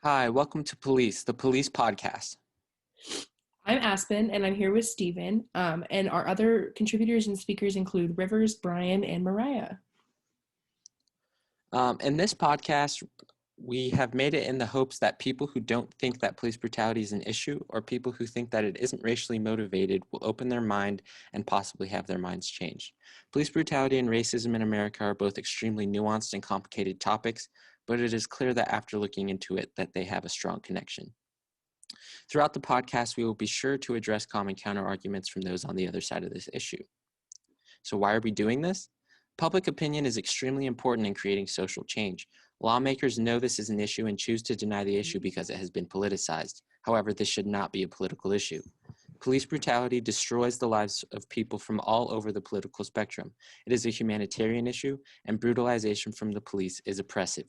Hi, welcome to the Police Podcast. I'm Aspen, and I'm here with Steven. And our other contributors and speakers include Rivers, Bryan, and Mariah. In this podcast, we have made it in the hopes that people who don't think that police brutality is an issue or people who think that it isn't racially motivated will open their mind and possibly have their minds changed. Police brutality and racism in America are both extremely nuanced and complicated topics, but it is clear that after looking into it that they have a strong connection. Throughout the podcast, we will be sure to address common counterarguments from those on the other side of this issue. So why are we doing this? Public opinion is extremely important in creating social change. Lawmakers know this is an issue and choose to deny the issue because it has been politicized. However, this should not be a political issue. Police brutality destroys the lives of people from all over the political spectrum. It is a humanitarian issue, and brutalization from the police is oppressive.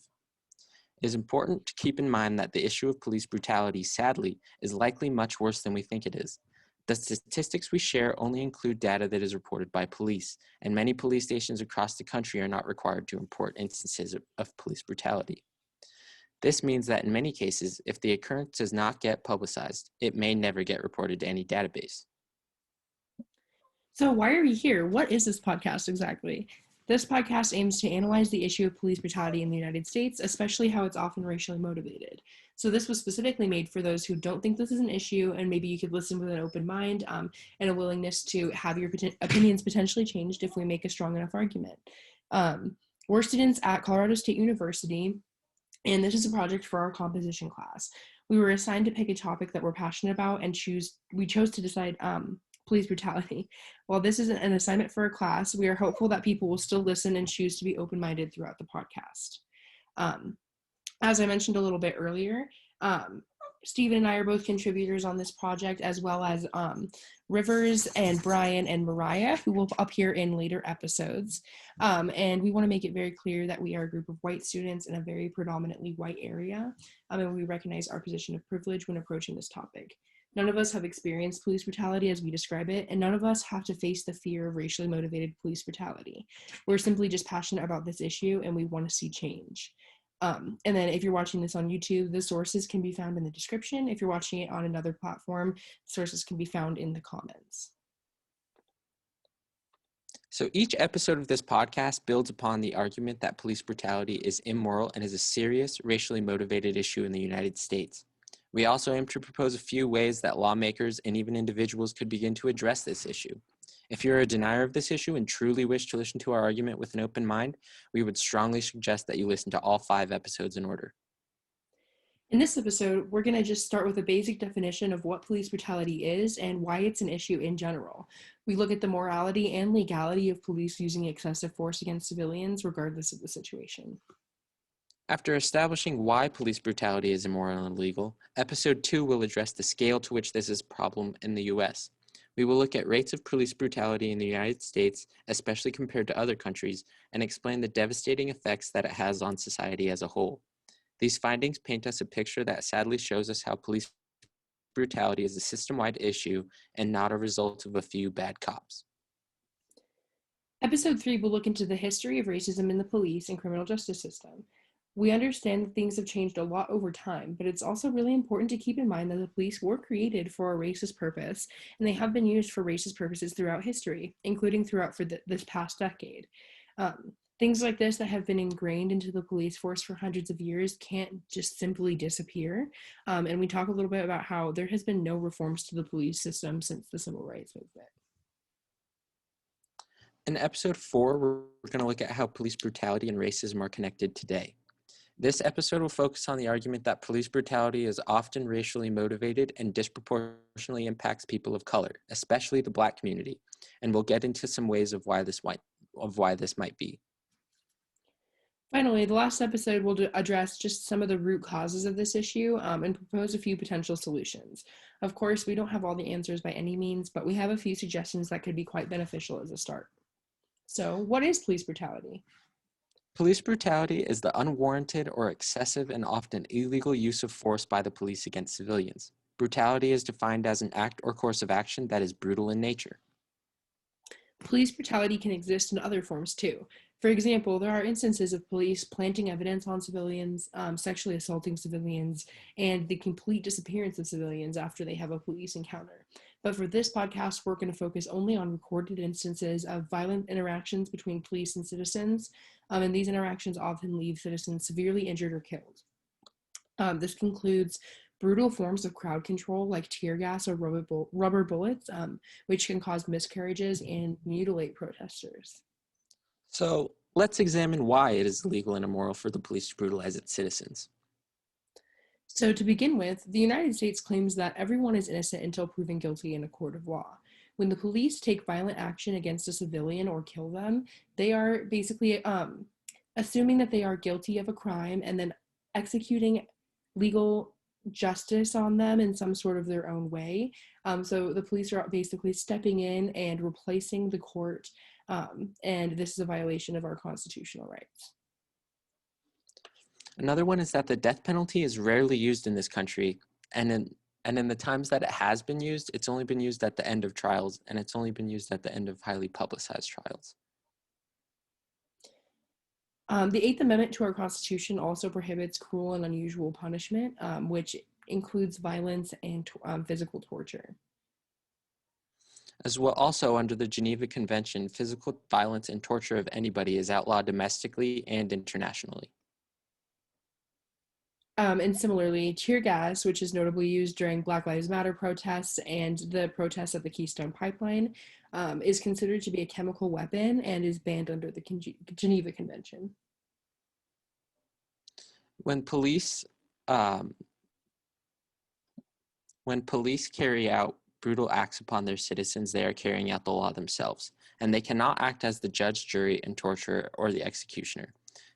It is important to keep in mind that the issue of police brutality, sadly, is likely much worse than we think it is. The statistics we share only include data that is reported by police, and many police stations across the country are not required to report instances of police brutality. This means that in many cases, if the occurrence does not get publicized, it may never get reported to any database. So, why are we here? What is this podcast exactly? This podcast aims to analyze the issue of police brutality in the United States, especially how it's often racially motivated. So, this was specifically made for those who don't think this is an issue, and maybe you could listen with an open mind and a willingness to have your opinions potentially changed if we make a strong enough argument. We're students at Colorado State University, and this is a project for our composition class. We were assigned to pick a topic that we're passionate about, and we chose to decide police brutality. While this is an assignment for a class, we are hopeful that people will still listen and choose to be open-minded throughout the podcast. As I mentioned a little bit earlier, Steven and I are both contributors on this project, as well as Rivers and Bryan and Mariah, who will appear in later episodes. And we want to make it very clear that we are a group of white students in a very predominantly white area, and we recognize our position of privilege when approaching this topic. None of us have experienced police brutality as we describe it, and none of us have to face the fear of racially motivated police brutality. We're simply just passionate about this issue, and we want to see change. And then if you're watching this on YouTube, the sources can be found in the description. If you're watching it on another platform, sources can be found in the comments. So each episode of this podcast builds upon the argument that police brutality is immoral and is a serious, racially motivated issue in the United States. We also aim to propose a few ways that lawmakers and even individuals could begin to address this issue. If you're a denier of this issue and truly wish to listen to our argument with an open mind, we would strongly suggest that you listen to all 5 episodes in order. In this episode, we're going to just start with a basic definition of what police brutality is and why it's an issue in general. We look at the morality and legality of police using excessive force against civilians, regardless of the situation. After establishing why police brutality is immoral and illegal, episode 2 will address the scale to which this is a problem in the U.S. We will look at rates of police brutality in the United States, especially compared to other countries, and explain the devastating effects that it has on society as a whole. These findings paint us a picture that sadly shows us how police brutality is a system-wide issue and not a result of a few bad cops. Episode 3 will look into the history of racism in the police and criminal justice system. We understand that things have changed a lot over time, but it's also really important to keep in mind that the police were created for a racist purpose, and they have been used for racist purposes throughout history, including throughout this past decade. Things like this that have been ingrained into the police force for hundreds of years can't just simply disappear. And we talk a little bit about how there has been no reforms to the police system since the Civil Rights Movement. In episode 4, we're going to look at how police brutality and racism are connected today. This episode will focus on the argument that police brutality is often racially motivated and disproportionately impacts people of color, especially the Black community, and we'll get into some ways of why this might be. Finally, the last episode will address just some of the root causes of this issue and propose a few potential solutions. Of course, we don't have all the answers by any means, but we have a few suggestions that could be quite beneficial as a start. So, what is police brutality? Police brutality is the unwarranted or excessive and often illegal use of force by the police against civilians. Brutality is defined as an act or course of action that is brutal in nature. Police brutality can exist in other forms too. For example, there are instances of police planting evidence on civilians, sexually assaulting civilians, and the complete disappearance of civilians after they have a police encounter. But for this podcast, we're going to focus only on recorded instances of violent interactions between police and citizens, and these interactions often leave citizens severely injured or killed. This includes brutal forms of crowd control like tear gas or rubber bullets, which can cause miscarriages and mutilate protesters. So let's examine why it is illegal and immoral for the police to brutalize its citizens. So to begin with, the United States claims that everyone is innocent until proven guilty in a court of law. When the police take violent action against a civilian or kill them, they are basically assuming that they are guilty of a crime and then executing legal justice on them in some sort of their own way. So the police are basically stepping in and replacing the court, and this is a violation of our constitutional rights. Another one is that the death penalty is rarely used in this country, and in the times that it has been used, it's only been used at the end of trials, and it's only been used at the end of highly publicized trials. The Eighth Amendment to our Constitution also prohibits cruel and unusual punishment, which includes violence and physical torture. As well, also under the Geneva Convention, physical violence and torture of anybody is outlawed domestically and internationally. And similarly, tear gas, which is notably used during Black Lives Matter protests and the protests at the Keystone Pipeline, is considered to be a chemical weapon and is banned under the Geneva Convention. When police carry out brutal acts upon their citizens, they are carrying out the law themselves, and they cannot act as the judge, jury, and torturer, or the executioner.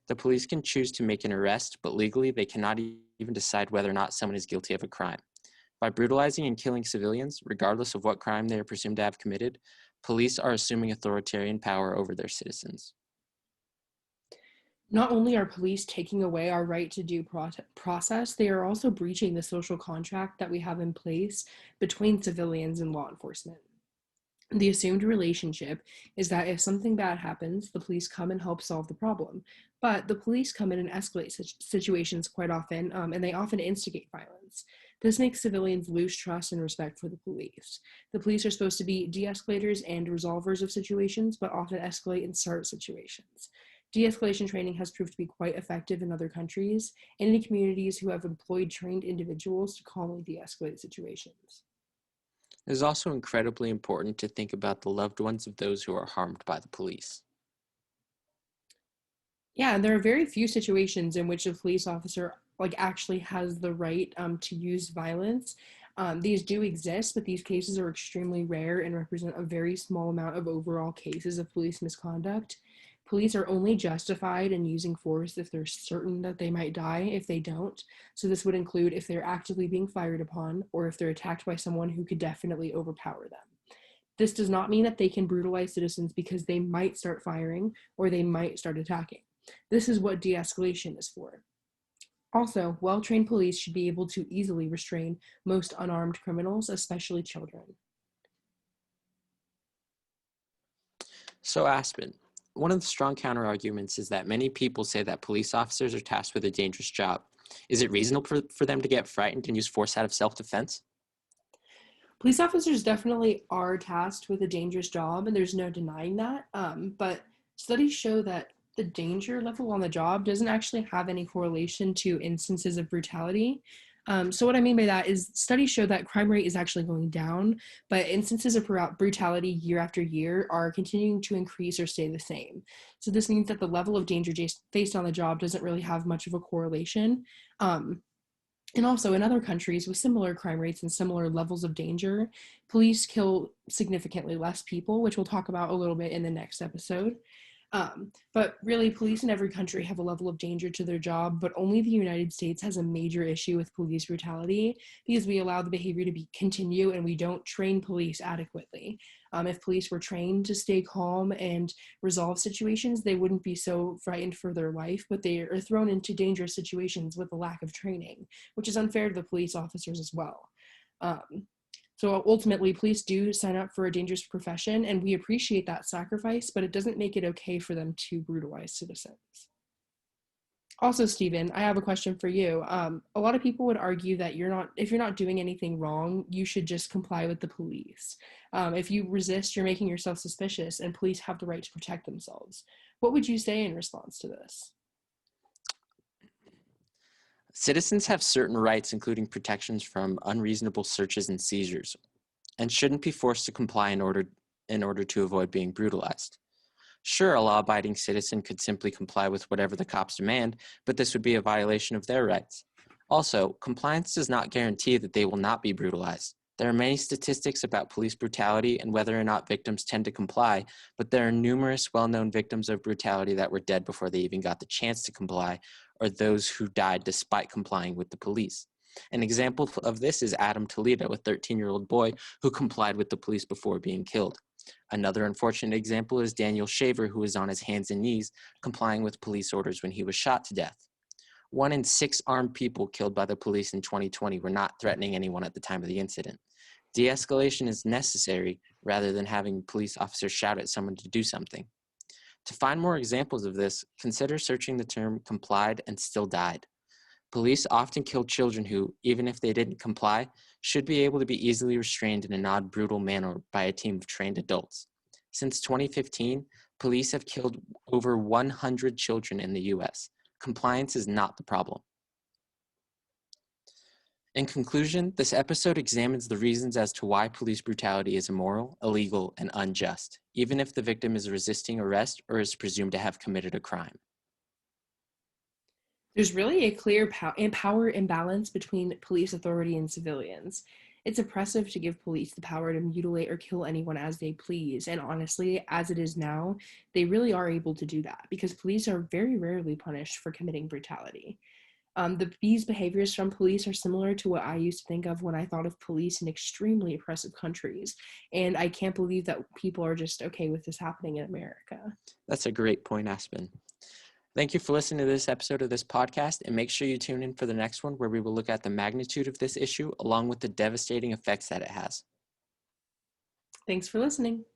The police can choose to make an arrest, but legally they cannot even decide whether or not someone is guilty of a crime. By brutalizing and killing civilians, regardless of what crime they are presumed to have committed, police are assuming authoritarian power over their citizens. Not only are police taking away our right to due process, they are also breaching the social contract that we have in place between civilians and law enforcement. The assumed relationship is that if something bad happens, the police come and help solve the problem. But the police come in and escalate situations quite often, and they often instigate violence. This makes civilians lose trust and respect for the police. The police are supposed to be de-escalators and resolvers of situations, but often escalate and start situations. De-escalation training has proved to be quite effective in other countries and in communities who have employed trained individuals to calmly de-escalate situations. It is also incredibly important to think about the loved ones of those who are harmed by the police. Yeah, and there are very few situations in which a police officer actually has the right to use violence. These do exist, but these cases are extremely rare and represent a very small amount of overall cases of police misconduct. Police are only justified in using force if they're certain that they might die if they don't. So this would include if they're actively being fired upon or if they're attacked by someone who could definitely overpower them. This does not mean that they can brutalize citizens because they might start firing or they might start attacking. This is what de-escalation is for. Also, well-trained police should be able to easily restrain most unarmed criminals, especially children. So Aspen, one of the strong counterarguments is that many people say that police officers are tasked with a dangerous job. Is it reasonable for them to get frightened and use force out of self-defense? Police officers definitely are tasked with a dangerous job, and there's no denying that. But studies show that the danger level on the job doesn't actually have any correlation to instances of brutality. So what I mean by that is studies show that crime rate is actually going down, but instances of brutality year after year are continuing to increase or stay the same. So this means that the level of danger faced on the job doesn't really have much of a correlation. And also in other countries with similar crime rates and similar levels of danger, police kill significantly less people, which we'll talk about a little bit in the next episode. But really, police in every country have a level of danger to their job, but only the United States has a major issue with police brutality because we allow the behavior to continue and we don't train police adequately. If police were trained to stay calm and resolve situations, they wouldn't be so frightened for their life, but they are thrown into dangerous situations with a lack of training, which is unfair to the police officers as well. So ultimately, police do sign up for a dangerous profession, and we appreciate that sacrifice, but it doesn't make it okay for them to brutalize citizens. Also, Stephen, I have a question for you. A lot of people would argue that if you're not doing anything wrong, you should just comply with the police. If you resist, you're making yourself suspicious, and police have the right to protect themselves. What would you say in response to this? Citizens have certain rights, including protections from unreasonable searches and seizures, and shouldn't be forced to comply in order to avoid being brutalized. Sure, a law-abiding citizen could simply comply with whatever the cops demand, but this would be a violation of their rights. Also, compliance does not guarantee that they will not be brutalized. There are many statistics about police brutality and whether or not victims tend to comply, but there are numerous well-known victims of brutality that were dead before they even got the chance to comply, or those who died despite complying with the police. An example of this is Adam Toledo, a 13-year-old boy who complied with the police before being killed. Another unfortunate example is Daniel Shaver, who was on his hands and knees complying with police orders when he was shot to death. 1 in 6 armed people killed by the police in 2020 were not threatening anyone at the time of the incident. De-escalation is necessary rather than having police officers shout at someone to do something. To find more examples of this, consider searching the term complied and still died. Police often kill children who, even if they didn't comply, should be able to be easily restrained in a non-brutal manner by a team of trained adults. Since 2015, police have killed over 100 children in the US. Compliance is not the problem. In conclusion, this episode examines the reasons as to why police brutality is immoral, illegal, and unjust, even if the victim is resisting arrest or is presumed to have committed a crime. There's really a clear power imbalance between police authority and civilians. It's oppressive to give police the power to mutilate or kill anyone as they please. And honestly, as it is now, they really are able to do that because police are very rarely punished for committing brutality. These behaviors from police are similar to what I used to think of when I thought of police in extremely oppressive countries. And I can't believe that people are just okay with this happening in America. That's a great point, Aspen. Thank you for listening to this episode of this podcast, and make sure you tune in for the next one where we will look at the magnitude of this issue along with the devastating effects that it has. Thanks for listening.